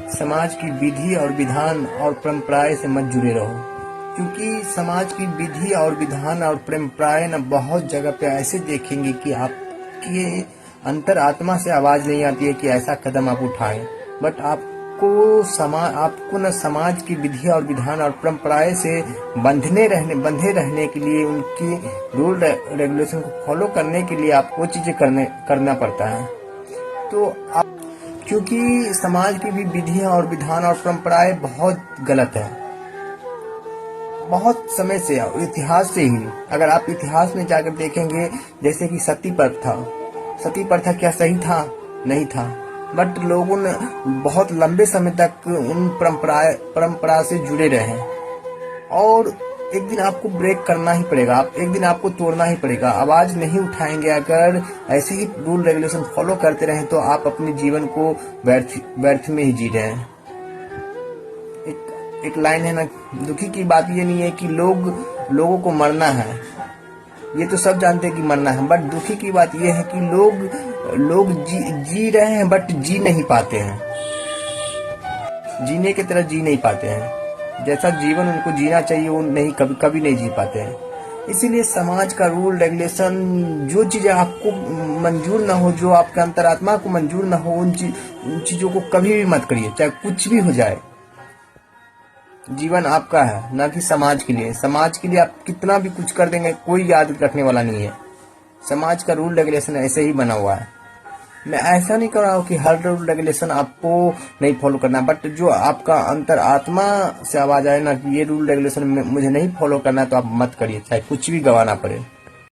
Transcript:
समाज की विधि और विधान और परंपराएं से मत जुड़े रहो, क्योंकि समाज की विधि और विधान और परंपराएं न बहुत जगह पे ऐसे देखेंगे कि आपके अंतर आत्मा से आवाज नहीं आती है कि ऐसा कदम आप उठाएं। बट आपको न समाज की विधि और विधान और परंपराएं से बंधे रहने के लिए, उनकी रूल रेगुलेशन को फॉलो करने के लिए आपको चीजें करना पड़ता है। तो आप, क्योंकि समाज की भी विधियां और विधान और परंपराएं बहुत गलत है, बहुत समय से, इतिहास से ही। अगर आप इतिहास में जाकर देखेंगे, जैसे कि सती प्रथा क्या सही था? नहीं था। बट लोगों ने बहुत लंबे समय तक उन परंपरा से जुड़े रहे, और एक दिन आपको ब्रेक करना ही पड़ेगा, एक दिन आपको तोड़ना ही पड़ेगा। आवाज नहीं उठाएंगे, अगर ऐसे ही रूल रेगुलेशन फॉलो करते रहें तो आप अपने जीवन को व्यर्थ में ही जी रहे हैं। एक लाइन है ना, दुखी की बात ये नहीं है कि लोगों को मरना है, ये तो सब जानते हैं कि मरना है। बट दुखी की बात ये है कि लोग जी रहे हैं बट जी नहीं पाते हैं, जीने की तरह जी नहीं पाते हैं। जैसा जीवन उनको जीना चाहिए वो कभी नहीं जी पाते हैं। इसीलिए समाज का रूल रेगुलेशन, जो चीजें आपको मंजूर ना हो, जो आपके अंतरात्मा को मंजूर ना हो, उन चीजों को कभी भी मत करिए, चाहे कुछ भी हो जाए। जीवन आपका है, ना कि समाज के लिए। समाज के लिए आप कितना भी कुछ कर देंगे, कोई याद रखने वाला नहीं है। समाज का रूल रेगुलेशन ऐसे ही बना हुआ है। मैं ऐसा नहीं कर रहा हूँ कि हर रूल रेगुलेशन आपको नहीं फॉलो करना, बट जो आपका अंतर आत्मा से आवाज आए ना कि ये रूल रेगुलेशन मुझे नहीं फॉलो करना है, तो आप मत करिए, चाहे कुछ भी गवाना पड़े।